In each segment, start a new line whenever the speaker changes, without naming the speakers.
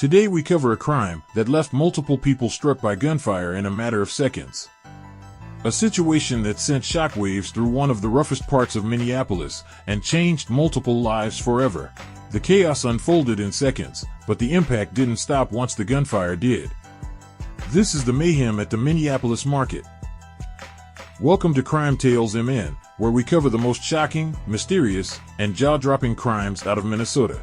Today we cover a crime that left multiple people struck by gunfire in a matter of seconds. A situation that sent shockwaves through one of the roughest parts of Minneapolis and changed multiple lives forever. The chaos unfolded in seconds, but the impact didn't stop once the gunfire did. This is the mayhem at the Minneapolis market. Welcome to Crime Tales MN, where we cover the most shocking, mysterious, and jaw-dropping crimes out of Minnesota.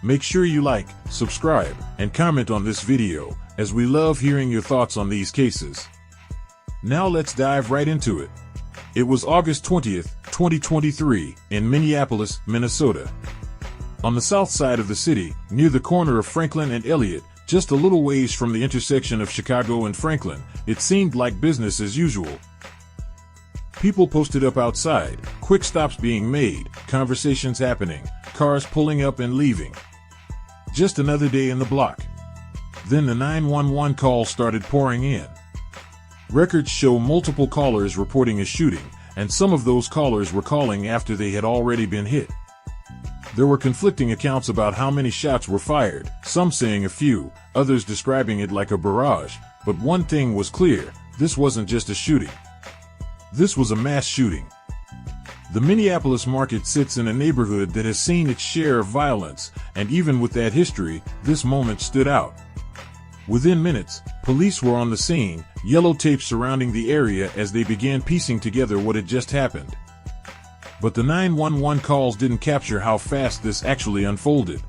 Make sure you like, subscribe, and comment on this video, as we love hearing your thoughts on these cases. Now let's dive right into it. It was August 20th, 2023, in Minneapolis, Minnesota. On the south side of the city, near the corner of Franklin and Elliott, just a little ways from the intersection of Chicago and Franklin, it seemed like business as usual. People posted up outside, quick stops being made, conversations happening, cars pulling up and leaving. Just another day in the block. Then the 911 calls started pouring in. Records show multiple callers reporting a shooting, and some of those callers were calling after they had already been hit. There were conflicting accounts about how many shots were fired, some saying a few, others describing it like a barrage, but one thing was clear: this wasn't just a shooting. This was a mass shooting. The Minneapolis market sits in a neighborhood that has seen its share of violence, and even with that history, this moment stood out. Within minutes, police were on the scene, yellow tape surrounding the area as they began piecing together what had just happened. But the 911 calls didn't capture how fast this actually unfolded.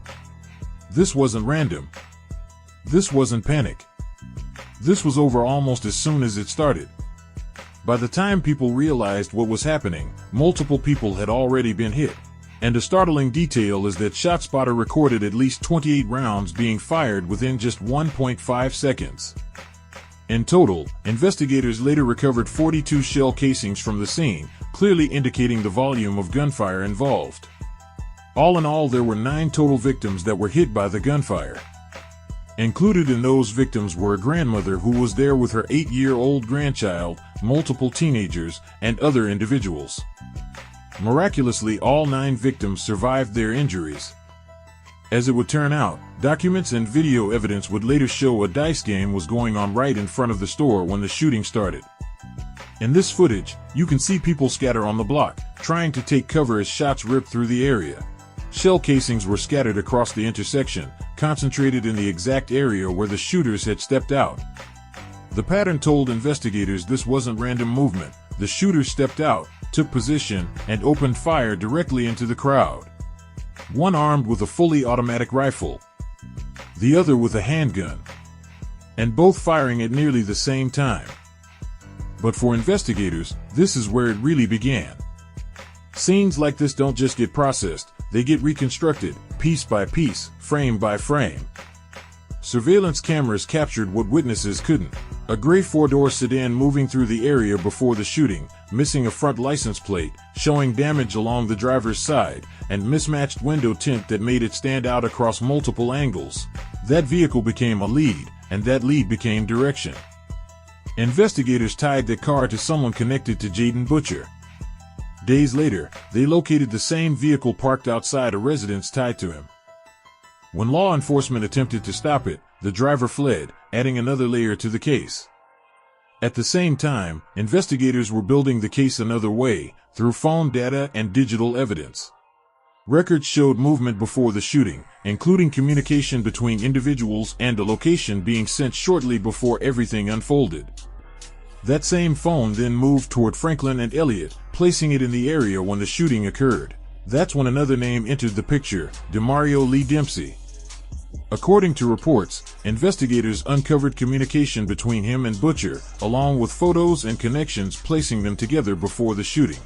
This wasn't random. This wasn't panic. This was over almost as soon as it started. By the time people realized what was happening, multiple people had already been hit. And a startling detail is that ShotSpotter recorded at least 28 rounds being fired within just 1.5 seconds. In total, investigators later recovered 42 shell casings from the scene, clearly indicating the volume of gunfire involved. All in all, there were 9 total victims that were hit by the gunfire. Included in those victims were a grandmother who was there with her 8-year-old grandchild, multiple teenagers, and other individuals. Miraculously, all 9 victims survived their injuries. As it would turn out, documents and video evidence would later show a dice game was going on right in front of the store when the shooting started. In this footage, you can see people scatter on the block, trying to take cover as shots ripped through the area. Shell casings were scattered across the intersection, concentrated in the exact area where the shooters had stepped out. The pattern told investigators this wasn't random movement. The shooters stepped out, took position, and opened fire directly into the crowd. One armed with a fully automatic rifle, the other with a handgun, and both firing at nearly the same time. But for investigators, this is where it really began. Scenes like this don't just get processed, they get reconstructed, piece by piece, frame by frame. Surveillance cameras captured what witnesses couldn't. A gray 4-door sedan moving through the area before the shooting, missing a front license plate, showing damage along the driver's side, and mismatched window tint that made it stand out across multiple angles. That vehicle became a lead, and that lead became direction. Investigators tied the car to someone connected to Jaden Butcher. Days later, they located the same vehicle parked outside a residence tied to him. When law enforcement attempted to stop it, the driver fled, adding another layer to the case. At the same time, investigators were building the case another way, through phone data and digital evidence. Records showed movement before the shooting, including communication between individuals and a location being sent shortly before everything unfolded. That same phone then moved toward Franklin and Elliott, placing it in the area when the shooting occurred. That's when another name entered the picture: Demario Dempsey. According to reports, investigators uncovered communication between him and Butcher, along with photos and connections placing them together before the shooting.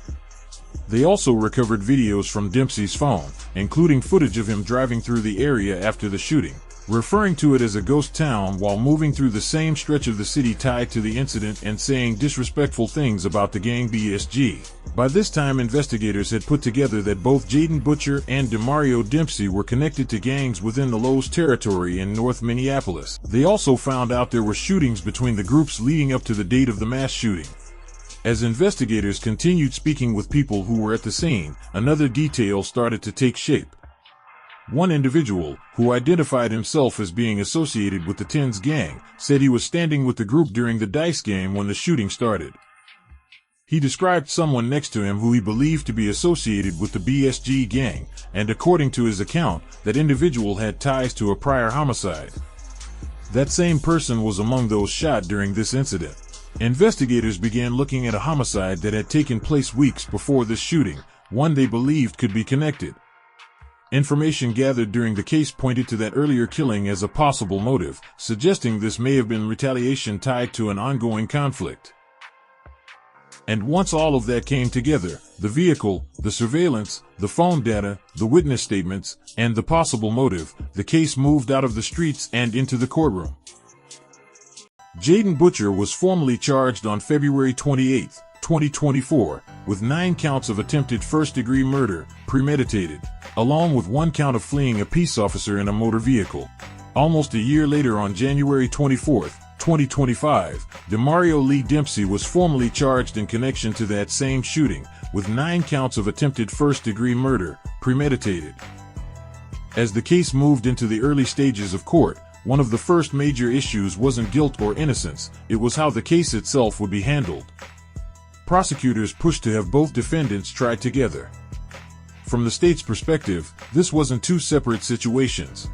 They also recovered videos from Dempsey's phone, including footage of him driving through the area after the shooting, referring to it as a ghost town while moving through the same stretch of the city tied to the incident and saying disrespectful things about the gang BSG. By this time, investigators had put together that both Jaden Butcher and Demario Dempsey were connected to gangs within the Lowe's territory in North Minneapolis. They also found out there were shootings between the groups leading up to the date of the mass shooting. As investigators continued speaking with people who were at the scene, another detail started to take shape. One individual, who identified himself as being associated with the Tens gang, said he was standing with the group during the dice game when the shooting started. He described someone next to him who he believed to be associated with the BSG gang, and according to his account, that individual had ties to a prior homicide. That same person was among those shot during this incident. Investigators began looking at a homicide that had taken place weeks before this shooting, one they believed could be connected. Information gathered during the case pointed to that earlier killing as a possible motive, suggesting this may have been retaliation tied to an ongoing conflict. And once all of that came together, the vehicle, the surveillance, the phone data, the witness statements, and the possible motive, the case moved out of the streets and into the courtroom. Jaden Butcher was formally charged on February 28, 2024, with 9 counts of attempted first-degree murder, premeditated, along with 1 count of fleeing a peace officer in a motor vehicle. Almost a year later, on January 24, 2025, Demario Dempsey was formally charged in connection to that same shooting, with 9 counts of attempted first-degree murder, premeditated. As the case moved into the early stages of court, one of the first major issues wasn't guilt or innocence, it was how the case itself would be handled. Prosecutors pushed to have both defendants tried together. From the state's perspective, this wasn't 2 separate situations.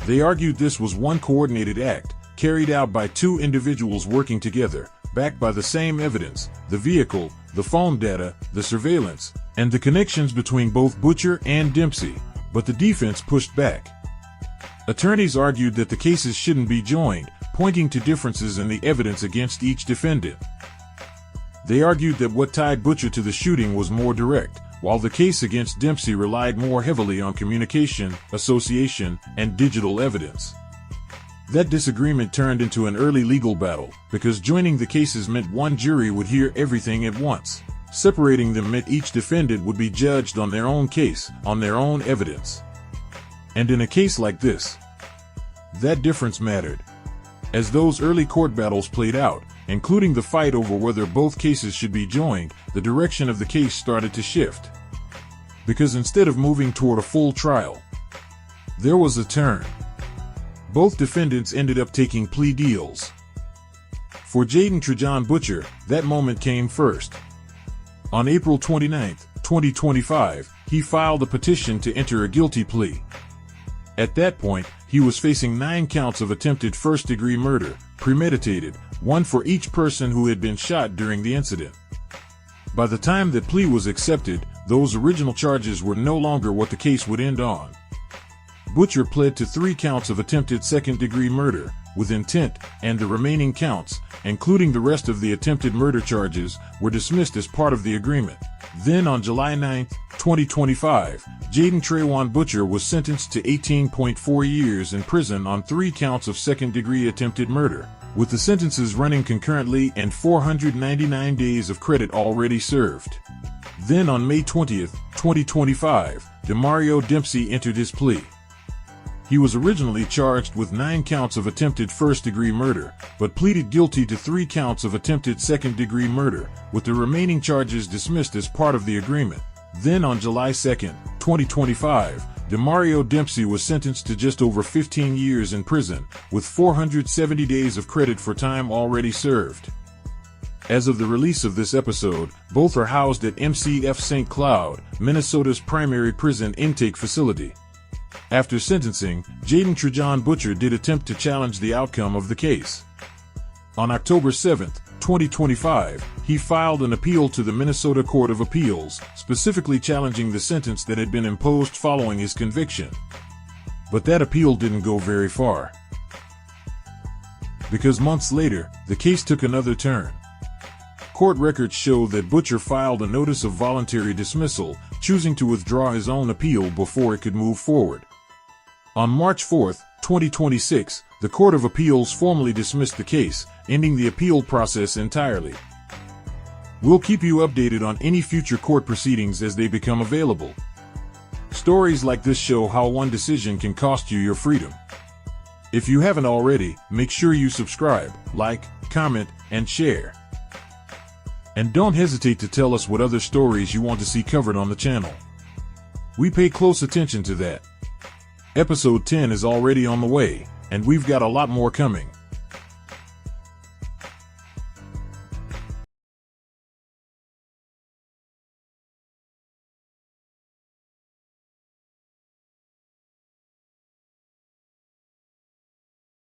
They argued this was one coordinated act, carried out by 2 individuals working together, backed by the same evidence, the vehicle, the phone data, the surveillance, and the connections between both Butcher and Dempsey, but the defense pushed back. Attorneys argued that the cases shouldn't be joined, pointing to differences in the evidence against each defendant. They argued that what tied Butcher to the shooting was more direct, while the case against Dempsey relied more heavily on communication, association, and digital evidence. That disagreement turned into an early legal battle, because joining the cases meant one jury would hear everything at once. Separating them meant each defendant would be judged on their own case, on their own evidence. And in a case like this, that difference mattered. As those early court battles played out, including the fight over whether both cases should be joined, the direction of the case started to shift. Because instead of moving toward a full trial, there was a turn. Both defendants ended up taking plea deals. For Jaden Trejuan Butcher, that moment came first. On April 29, 2025, he filed a petition to enter a guilty plea. At that point, he was facing 9 counts of attempted first-degree murder, premeditated, 1 for each person who had been shot during the incident. By the time that plea was accepted, those original charges were no longer what the case would end on. Butcher pled to 3 counts of attempted second-degree murder, with intent, and the remaining counts, including the rest of the attempted murder charges, were dismissed as part of the agreement. Then on July 9, 2025, Jaden Trejuan Butcher was sentenced to 18.4 years in prison on 3 counts of second-degree attempted murder, with the sentences running concurrently and 499 days of credit already served. Then on May 20, 2025, Demario Dempsey entered his plea. He was originally charged with 9 counts of attempted first-degree murder, but pleaded guilty to 3 counts of attempted second-degree murder, with the remaining charges dismissed as part of the agreement. Then on July 2, 2025, Demario Dempsey was sentenced to just over 15 years in prison, with 470 days of credit for time already served. As of the release of this episode, both are housed at MCF St. Cloud, Minnesota's primary prison intake facility. After sentencing, Jaden Trejuan Butcher did attempt to challenge the outcome of the case. On October 7, 2025, he filed an appeal to the Minnesota Court of Appeals, specifically challenging the sentence that had been imposed following his conviction. But that appeal didn't go very far, because months later, the case took another turn. Court records show that Butcher filed a notice of voluntary dismissal, choosing to withdraw his own appeal before it could move forward. On March 4, 2026, the Court of Appeals formally dismissed the case, ending the appeal process entirely. We'll keep you updated on any future court proceedings as they become available. Stories like this show how one decision can cost you your freedom. If you haven't already, make sure you subscribe, like, comment, and share. And don't hesitate to tell us what other stories you want to see covered on the channel. We pay close attention to that. Episode 10 is already on the way, and we've got a lot more coming.